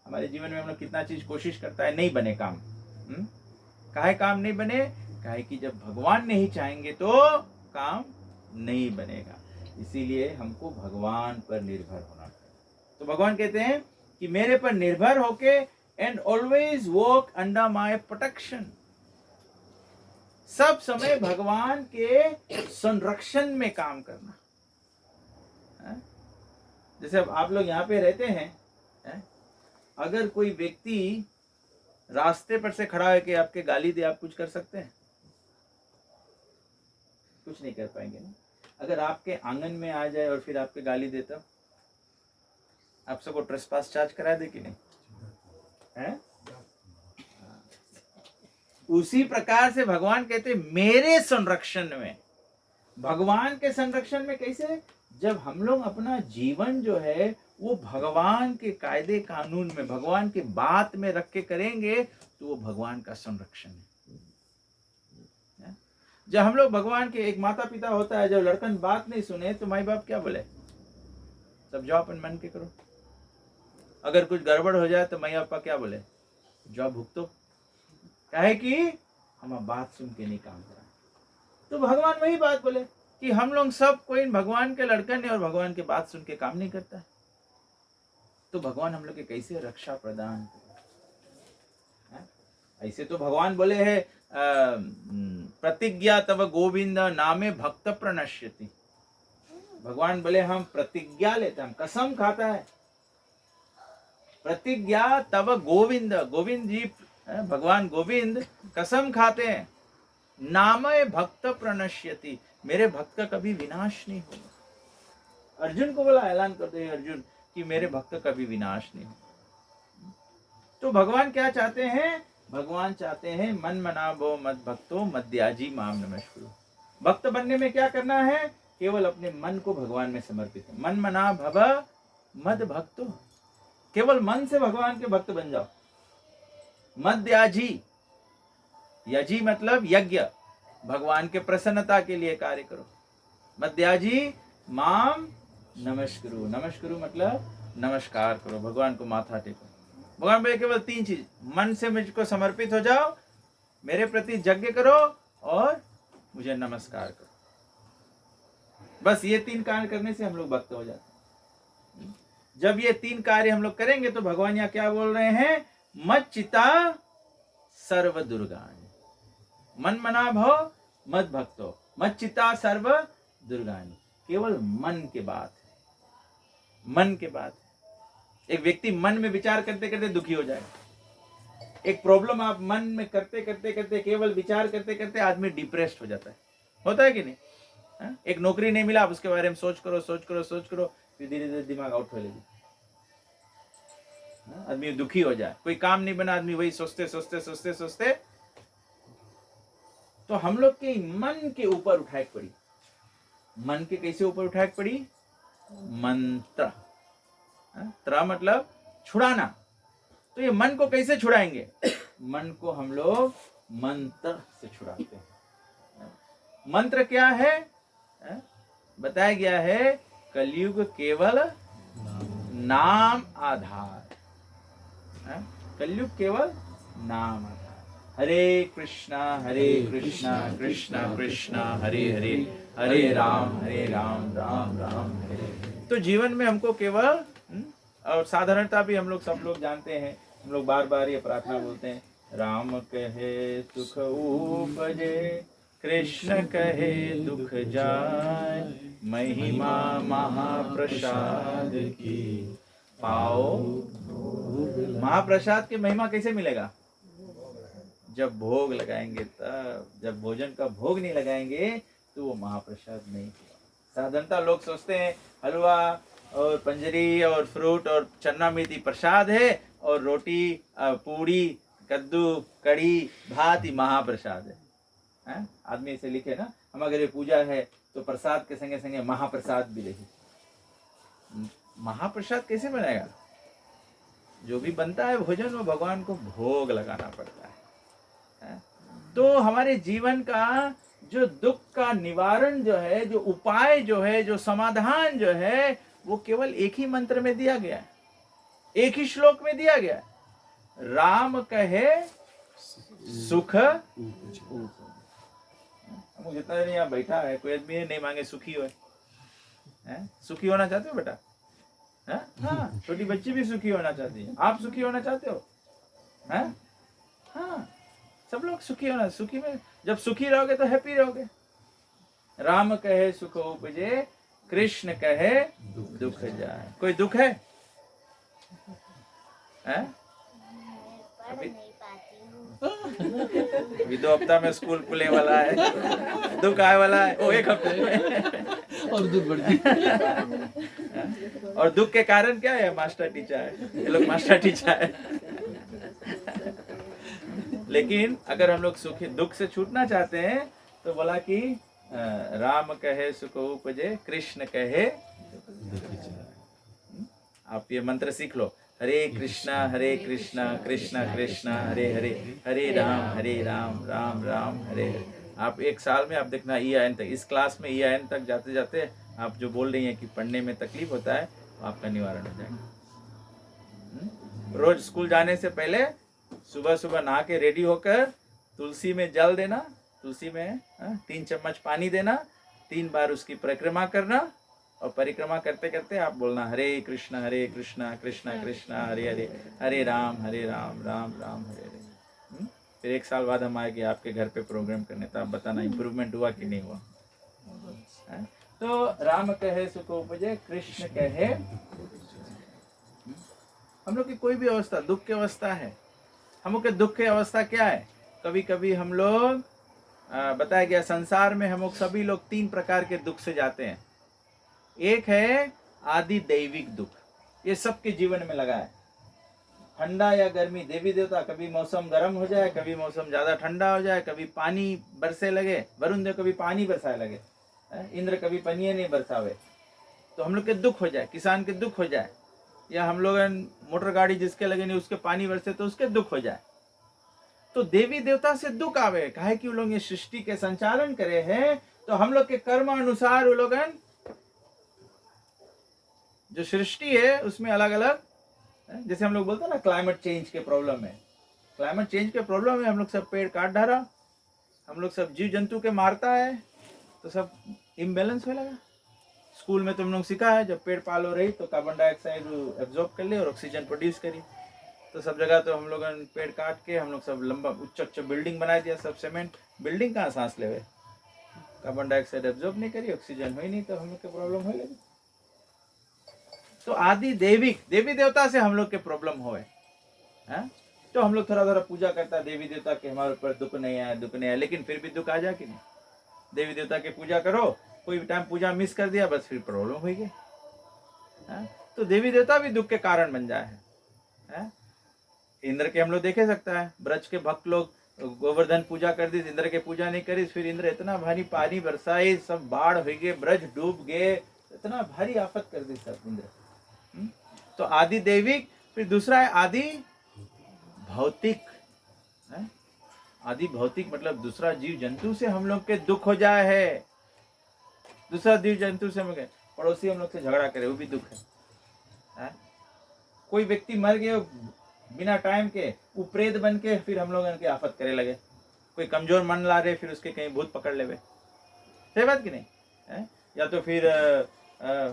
हमारे जीवन में हम लोग कितना चीज कोशिश करता है, नहीं बने काम। काहे काम नहीं बने? काहे कि जब भगवान नहीं चाहेंगे तो काम नहीं बनेगा, इसीलिए हमको भगवान पर निर्भर होना चाहिए। तो भगवान कहते हैं कि मेरे पर निर्भर होके and always work under my protection, सब समय भगवान के संरक्षण में काम करना। जैसे अब आप लोग यहाँ पे रहते हैं, अगर कोई व्यक्ति रास्ते पर से खड़ा होकर आपके गाली दे, आप कुछ कर सकते हैं? कुछ नहीं कर पाएंगे ना। अगर आपके आंगन में आ जाए और फिर आपके गाली देता, आप सबको ट्रेसपास चार्ज करा दे कि नहीं है? उसी प्रकार से भगवान कहते मेरे संरक्षण में। भगवान के संरक्षण में कैसे? जब हम लोग अपना जीवन जो है वो भगवान के कायदे कानून में, भगवान के बात में रख के करेंगे तो वो भगवान का संरक्षण है। जब हम लोग भगवान के, एक माता पिता होता है, जब लड़कन बात नहीं सुने तो माई बाप क्या बोले? सब जाओ अपन मन के करो। अगर कुछ गड़बड़ हो जाए तो माई बापा क्या बोले? जाओ भुगतो। काहे कि हम बात सुन के नहीं काम करा। तो भगवान वही बात बोले कि हम लोग सब कोई भगवान के लड़कन है और भगवान के बात सुन के काम नहीं करता है, तो भगवान हम लोग के कैसे रक्षा प्रदान करे? ऐसे तो भगवान बोले है प्रतिज्ञा तव गोविंद नामे भक्त प्रणश्यति। भगवान बोले हम प्रतिज्ञा लेते, हम कसम खाता है। प्रतिज्ञा तव गोविंद, गोविंद जी भगवान गोविंद कसम खाते हैं, नामे भक्त प्रणश्यति, मेरे भक्त का कभी विनाश नहीं होगा। अर्जुन को बोला, ऐलान करते हैं अर्जुन कि मेरे भक्त का भी विनाश नहीं होगा। तो भगवान क्या चाहते हैं? भगवान चाहते हैं मन मना भो मद भक्तो मद्याजी माम नमस्कुरु। भक्त बनने में क्या करना है? केवल अपने मन को भगवान में समर्पित। मन मना भव मद भक्तो, केवल मन से भगवान के भक्त बन जाओ। मद्याजी, यजी मतलब यज्ञ, भगवान के प्रसन्नता के लिए कार्य करो। मद्याजी माम नमस्कुरु, नमस्कुरु मतलब नमस्कार करो, भगवान को माथा टेको। भगवान बोले केवल 3 चीज, मन से मुझको समर्पित हो जाओ, मेरे प्रति यज्ञ करो और मुझे नमस्कार करो। बस ये 3 कार्य करने से हम लोग भक्त हो जाते हैं। जब ये 3 कार्य हम लोग करेंगे तो भगवान यहाँ क्या बोल रहे हैं? मत चिता सर्व दुर्गानि, मन मना भव मद भक्तो मत चिता सर्व दुर्गानि। केवल मन के बात है, मन के बात है। एक व्यक्ति मन में विचार करते करते दुखी हो जाएगा। एक प्रॉब्लम आप मन में करते करते करते, केवल विचार करते करते आदमी डिप्रेस्ड हो जाता है। होता है कि नहीं? एक नौकरी नहीं मिला, आप उसके बारे में सोच करो सोच करो सोच करो, फिर धीरे धीरे दिमाग आउट हो लेगी, आदमी दुखी हो जाए। कोई काम नहीं बना, आदमी वही सोचते सोचते सोचते सोचते। तो हम लोग के मन के ऊपर उठाए पड़ी। मन के कैसे ऊपर उठाए पड़ी? मंत्र। त्र मतलब छुड़ाना। तो ये मन को कैसे छुड़ाएंगे? मन को हम लोग मंत्र से छुड़ाते हैं। मंत्र क्या है? बताया गया है कलयुग केवल नाम आधार। कलयुग केवल नाम आधार। हरे कृष्णा कृष्णा कृष्णा हरे हरे, हरे राम राम राम हरे। तो जीवन में हमको केवल, और साधारणता भी हम लोग सब लोग जानते हैं, हम लोग बार बार ये प्रार्थना बोलते हैं, राम कहे सुख उपजे, कृष्ण कहे दुख जाय, महिमा महाप्रसाद की पाओ। महाप्रसाद की महिमा कैसे मिलेगा? जब भोग लगाएंगे तब। जब भोजन का भोग नहीं लगाएंगे तो वो महाप्रसाद नहीं होगा। साधारणतः लोग सोचते हैं हलवा और पंजरी और फ्रूट और चन्ना मेथी प्रसाद है और रोटी पूड़ी कद्दू कड़ी भात ही महाप्रसाद है। हैं? आदमी ऐसे लिखे ना, हमारे घर पूजा है तो प्रसाद के संगे संगे महाप्रसाद भी रही। महाप्रसाद कैसे बनेगा? जो भी बनता है भोजन वो भगवान को भोग लगाना पड़ता है। तो हमारे जीवन का जो दुख का निवारण जो है, जो उपाय जो है, जो समाधान जो है, वो केवल एक ही मंत्र में दिया गया है, एक ही श्लोक में दिया गया है। राम कहे सुख मुझे जितना नहीं यहाँ बैठा है कोई आदमी नहीं मांगे सुखी हो। सुखी होना चाहते हो बेटा? हाँ, छोटी बच्ची भी सुखी होना चाहती है। आप सुखी होना चाहते हो? हाँ, सब लोग सुखी होना। सुखी में जब सुखी रहोगे तो हैप्पी रहोगे। राम कहे सुख उपजे, कृष्ण कहे दुख जाए। कोई दुख है? अभी 2 हफ्ता में स्कूल खुले वाला है, दुख आए वाला है। ओ 1 हफ्ते में और दुख बढ़ जाए। और दुख के कारण क्या है? मास्टर टीचर है, ये लोग मास्टर टीचर है। लेकिन अगर हम लोग सुखी दुख से छूटना चाहते हैं तो बोला कि राम कहे सुख उपजे, कृष्ण कहे दुख जाए। आप ये मंत्र सीख लो, हरे कृष्णा कृष्णा कृष्णा हरे हरे, हरे राम राम राम हरे हरे। आप 1 साल में आप देखना EIN तक, इस क्लास में EIN तक जाते जाते आप जो बोल रही हैं कि पढ़ने में तकलीफ होता है, आपका निवारण हो जाएगा। रोज स्कूल जाने से पहले सुबह सुबह नहा के रेडी होकर तुलसी में जल देना, तुलसी में 3 चम्मच पानी देना, 3 बार उसकी परिक्रमा करना, और परिक्रमा करते करते आप बोलना हरे कृष्णा कृष्णा कृष्णा हरे हरे, हरे राम राम राम हरे हरे। फिर 1 साल बाद हम आएंगे आपके घर पे प्रोग्राम करने, तो आप बताना इम्प्रूवमेंट हुआ कि नहीं हुआ। तो राम कहे सुख उपजे, कृष्ण कहे। हम लोग की कोई भी अवस्था दुख की अवस्था है। हम लोग के दुख की अवस्था क्या है? कभी कभी हम लोग बताया गया संसार में हम लोग सभी लोग 3 प्रकार के दुख से जाते हैं। एक है आदि दैविक दुख, ये सबके जीवन में लगा है। ठंडा या गर्मी, देवी देवता, कभी मौसम गर्म हो जाए, कभी मौसम ज्यादा ठंडा हो जाए, कभी पानी बरसे लगे, वरुण देव कभी पानी बरसाए लगे, इंद्र कभी पनिये नहीं बरसावे, तो हम लोग के दुख हो जाए। किसान के दुख हो जाए, या हम लोग मोटर गाड़ी जिसके लगे नहीं उसके पानी बरसे तो उसके दुख हो जाए। तो देवी देवता से दुख आवे, काहे कि वो लोग ये सृष्टि के संचालन करे हैं, तो हम लोग के कर्म अनुसार वो लोग जो सृष्टि है उसमें अलग अलग, जैसे हम लोग बोलते हैं ना क्लाइमेट चेंज के प्रॉब्लम है, क्लाइमेट चेंज के प्रॉब्लम है, हम लोग सब पेड़ काट डाला, हम लोग सब जीव जंतु के मारता है, तो सब इम्बैलेंस हो लगा। स्कूल में तुम लोग सीखा है जब पेड़ पाल हो रही तो कार्बन डाइऑक्साइड एब्जॉर्ब कर ले और ऑक्सीजन प्रोड्यूस करी। तो सब जगह तो हम लोग पेड़ काट के हम लोग सब लंबा उच्च बिल्डिंग बना दिया, सब सीमेंट बिल्डिंग कहाँ सांस ले, कार्बन डाइऑक्साइड एब्जॉर्ब नहीं करी, ऑक्सीजन हुई नहीं, तो हम लोग के प्रॉब्लम हो लगी। तो आदि देवी देवता से हम लोग के प्रॉब्लम होए, तो हम लोग थोड़ा थोड़ा पूजा करता है देवी देवता के, हमारे ऊपर दुख नहीं आया, लेकिन फिर भी दुख आ जाए कि नहीं। देवी देवता के पूजा करो, कोई टाइम पूजा मिस कर दिया, बस फिर प्रॉब्लम हुई गई। तो देवी देवता भी दुख के कारण बन जाए है। इंद्र के हम लोग देखे सकता है, ब्रज के भक्त लोग गोवर्धन पूजा कर दी, इंद्र के पूजा नहीं करी, फिर इंद्र इतना भारी पानी बरसाई, सब बाढ़ हो गए, ब्रज डूब गए, इतना भारी आफत कर दी सब इंद्र। तो आदि दैविक, फिर दूसरा है आदि भौतिक। आदि भौतिक मतलब दूसरा जीव जंतु से हम लोग के दुख हो जाए है, दूसरा जीव जंतु से हम लोग, पड़ोसी हम लोग से झगड़ा करे, वो भी दुख है। कोई व्यक्ति मर गए बिना टाइम के, वो प्रेत बन के फिर हम लोग उनके आफत करे लगे। कोई कमजोर मन ला रहे, फिर उसके कहीं भूत पकड़ लेवे, सही बात कि नहीं है? या तो फिर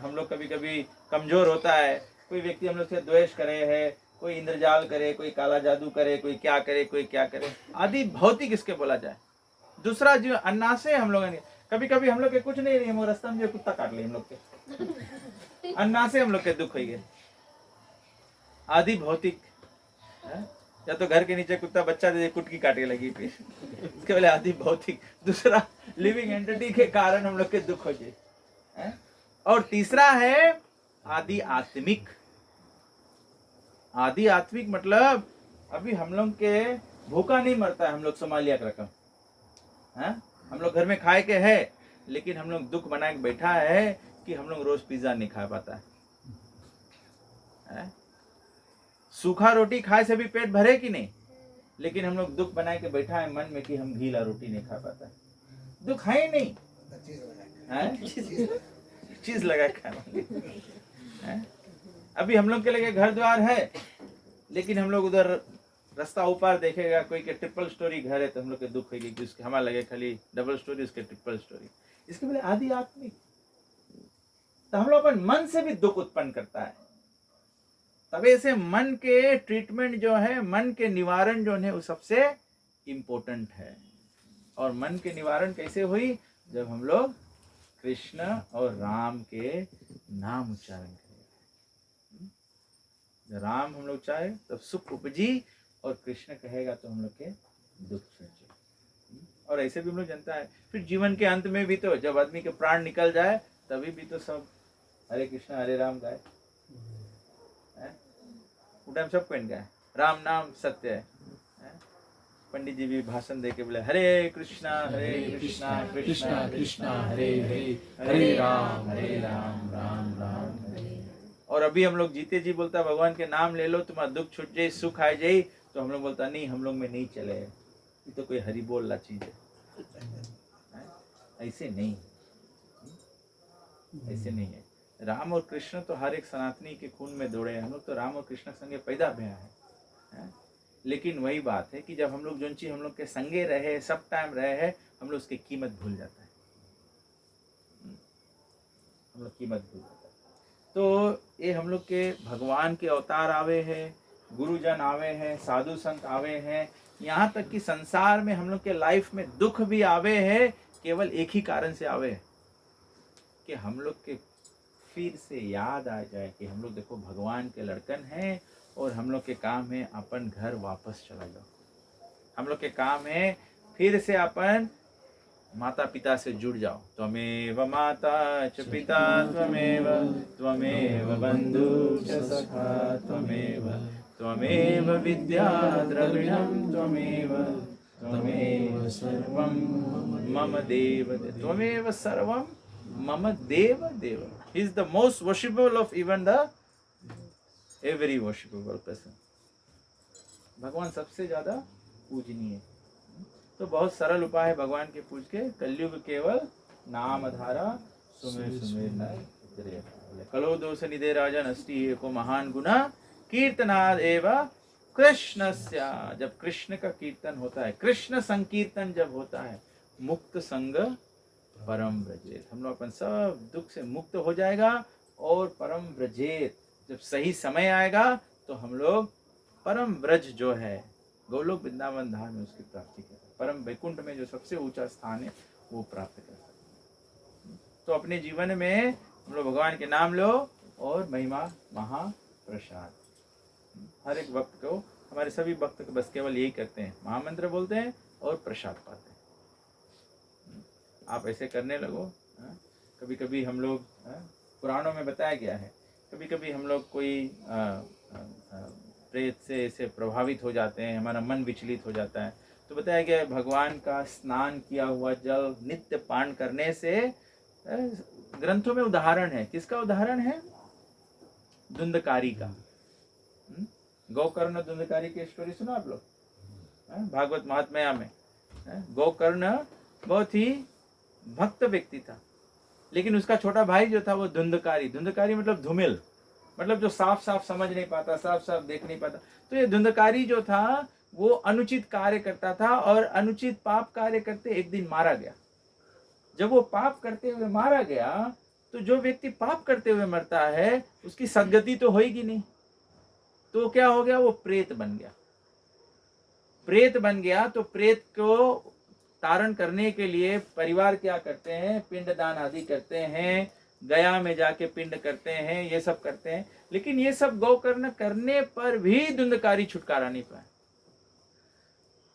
हम लोग कभी कभी कमजोर होता है, कोई व्यक्ति हम लोग से द्वेष करे है, कोई इंद्रजाल करे, कोई काला जादू करे, कोई क्या करे, कोई क्या करे। आदि भौतिक इसके बोला जाए। दूसरा जो अन्ना से हम लोग, कभी कभी हम लोग के कुछ नहीं रही, हम रास्ता में जो कुत्ता काट ले हम लोग के, अन्ना से हम लोग के दुख हो गए। आदि भौतिक, या तो घर के नीचे कुत्ता बच्चा दे कुटकी काटे लगी, फिर इसके पहले आदि भौतिक। दूसरा लिविंग एंटिटी के कारण हम लोग के दुख हो गए। हैं? और तीसरा है आदि आत्मिक। आदि आत्मिक मतलब अभी हम लोग के भूखा नहीं मरता है हम लोग सोमालिया का रकम है, हम लोग घर में खाए के है, लेकिन हम लोग दुख बना के बैठा है कि हम लोग रोज पिज्जा नहीं खा पाता है? सूखा रोटी खाए से भी पेट भरे कि नहीं, लेकिन हम लोग दुख बना के बैठा है मन में कि हम गीला रोटी नहीं खा पाता। दुख है ही नहीं है? चीज लगा खाना। अभी हम लोग के लिए घर द्वार है, लेकिन हम लोग उधर रास्ता ऊपर देखेगा कोई के ट्रिपल स्टोरी घर है तो हम लोग के दुख होगी कि उसके हमारा लगे खाली डबल स्टोरी, उसके ट्रिपल स्टोरी। इसके पहले आदि आत्मिक, तो हम लोग अपन मन से भी दुख उत्पन्न करता है। तब ऐसे मन के ट्रीटमेंट जो है, मन के निवारण जो है वो सबसे इम्पोर्टेंट है। और मन के निवारण कैसे हुई? जब हम लोग कृष्ण और राम के नाम उच्चारण करेंगे। राम हम लोग चाहे तब सुख उपजी, और कृष्ण कहेगा तो हम लोग के दुख छूटे। और ऐसे भी हम लोग जानता है फिर जीवन के अंत में भी तो जब आदमी के प्राण निकल जाए तभी भी तो सब हरे कृष्णा हरे राम गाए, टाइम सब कौन गाए राम नाम सत्य है। पंडित जी भी भाषण दे के बोले हरे कृष्णा कृष्णा कृष्णा हरे हरे, हरे राम राम राम हरे। और अभी हम लोग जीते जी बोलता भगवान के नाम ले लो तुम्हारा दुख छूट जाए, सुख आ जाए, तो हम लोग बोलता नहीं हम लोग में नहीं चले, ये तो कोई हरि बोल ला चीज है। ऐसे नहीं, ऐसे नहीं है। राम और कृष्ण तो हर एक सनातनी के खून में दौड़े हैं। हम लोग तो राम और कृष्ण संगे पैदा भया है। लेकिन वही बात है कि जब हम लोग जो चीज हम लोग के संगे रहे, सब टाइम रहे हैं, हम लोग उसकी कीमत भूल जाता है। हम लोग कीमत भूल जाता है। तो ये हम लोग के भगवान के अवतार आवे हैं, गुरुजन आवे हैं, साधु संत आवे हैं, यहाँ तक कि संसार में हम लोग के लाइफ में दुख भी आवे हैं, केवल एक ही कारण से आवे कि हम लोग के फिर से याद आ जाए कि हम लोग देखो भगवान के लड़कन हैं और हम लोग के काम है अपन घर वापस चला जाओ। हम लोग के काम है फिर से अपन माता पिता से जुड़ जाओ। त्वमेव माता च पिता त्वमेव बंधु च सखा त्वमेव विद्या द्रविणं त्वमेव सर्वं मम देव त्वमेव सर्वं मम देव देव। He is the most worshipable of even the every worshipable person. भगवान सबसे ज्यादा पूजनीय। तो बहुत सरल उपाय है भगवान के पूज के। कलयुग केवल नाम धारा सुमिर सुमिर नर कलो दोष निधे राजन अस्ति एको महान गुना कीर्तनाद एवं कृष्णस्य। जब कृष्ण का कीर्तन होता है, कृष्ण संकीर्तन जब होता है, मुक्त संग परम ब्रजेत, हम लोग अपन सब दुख से मुक्त हो जाएगा। और परम ब्रजेत जब सही समय आएगा तो हम लोग परम ब्रज जो है गोलोक वृंदावन धाम में उसकी प्राप्ति करें। परम वैकुंठ में जो सबसे ऊंचा स्थान है वो प्राप्त कर सकते हैं। तो अपने जीवन में हम लोग भगवान के नाम लो और महिमा महाप्रसाद। हर एक भक्त को, हमारे सभी भक्त को बस केवल यही करते हैं, महामंत्र बोलते हैं और प्रसाद पाते हैं। आप ऐसे करने लगो। कभी कभी हम लोग, पुराणों में बताया गया है, कभी कभी हम लोग कोई प्रेत से ऐसे प्रभावित हो जाते हैं, हमारा मन विचलित हो जाता है, तो बताया गया है भगवान का स्नान किया हुआ जल नित्य पान करने से, ग्रंथों में उदाहरण है। किसका उदाहरण है? धुंधकारी का। गोकर्ण धुंधकारी की स्टोरी सुना आप लोग? भागवत महात्म्य में गोकर्ण बहुत ही भक्त व्यक्ति था, लेकिन उसका छोटा भाई जो था वो धुंधकारी। धुंधकारी मतलब धूमिल, मतलब जो साफ साफ समझ नहीं पाता, साफ साफ देख नहीं पाता। तो ये धुंधकारी जो था वो अनुचित कार्य करता था और अनुचित पाप कार्य करते एक दिन मारा गया। जब वो पाप करते हुए मारा गया तो जो व्यक्ति पाप करते हुए मरता है उसकी सद्गति तो होगी नहीं, तो क्या हो गया? वो प्रेत बन गया। प्रेत बन गया तो प्रेत को तारण करने के लिए परिवार क्या करते हैं? पिंडदान आदि करते हैं, गया में जाके पिंड करते हैं, ये सब करते हैं। लेकिन ये सब गोकर्ण करने पर भी धुंधकारी छुटकारा नहीं पाए।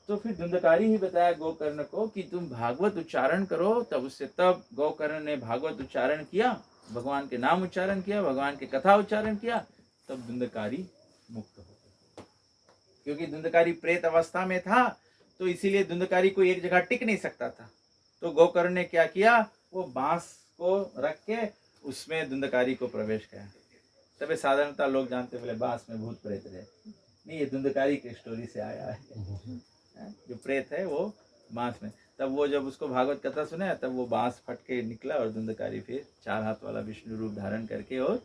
तो फिर धुंधकारी ही बताया गोकर्ण को कि तुम भागवत उच्चारण करो। तब गोकर्ण ने भागवत उच्चारण किया, भगवान के नाम उच्चारण किया, भगवान के कथा उच्चारण किया, तब धुंधकारी मुक्त हो गया। क्योंकि धुंधकारी प्रेत अवस्था में था, तो इसीलिए धुंधकारी को एक जगह टिक नहीं सकता था। तो गोकर्ण ने क्या किया, वो बांस को रख के उसमें धुंधकारी को प्रवेश किया। तब साधारणतः लोग जानते बोले बांस में भूत प्रेत रहे, नहीं, ये धुंधकारी की स्टोरी से आया है। जो प्रेत है वो बांस में, तब वो जब उसको भागवत कथा सुने, तब वो बांस फट के निकला और धुंधकारी फिर 4 हाथ वाला विष्णु रूप धारण करके और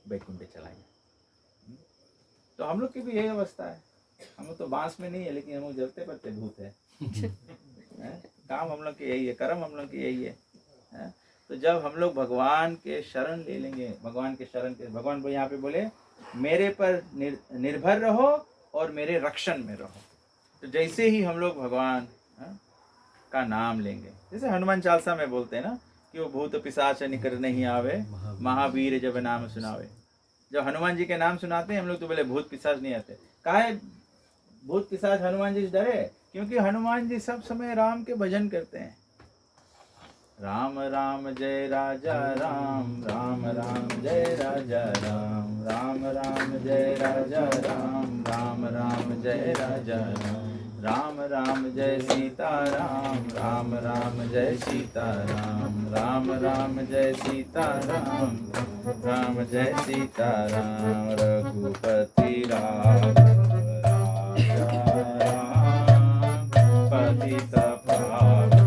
बैकुंठ चला गया। तो हम लोग की भी यही अवस्था है। हम लोग तो बांस में नहीं है, लेकिन हम लोग जलते पड़ते भूत है। काम हम लोग की यही है, कर्म हम लोग की यही है। तो जब हम लोग भगवान के शरण ले लेंगे, भगवान के शरण के, भगवान यहाँ पे बोले मेरे पर निर्भर रहो और मेरे रक्षण में रहो। तो जैसे ही हम लोग भगवान का नाम लेंगे, जैसे हनुमान चालीसा में बोलते हैं ना कि वो भूत पिशाच निकर नहीं आवे, महावीर जब नाम सुनावे। जब हनुमान जी के नाम सुनाते हैं हम लोग तो बोले भूत पिशाच नहीं आते। काहे भूत पिशाच हनुमान जी से डरे? क्योंकि हनुमान जी सब समय राम के भजन करते हैं। राम राम जय राजा राम, राम राम जय राजा राम, राम राम जय राजा राम, राम राम जय राजा राम, राम राम जय सीता राम, राम राम जय सीता राम, राम राम जय सीता राम, राम जय सीता राम। रघुपति राम राजा राम, पतित पावन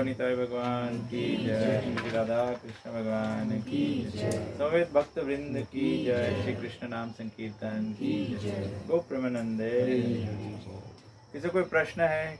निताय भगवान की जय, श्री राधा कृष्ण भगवान की जय, समवेत भक्त वृंद की जय, श्री कृष्ण नाम संकीर्तन की जय, गो प्रेमानंदे। किसी कोई प्रश्न है,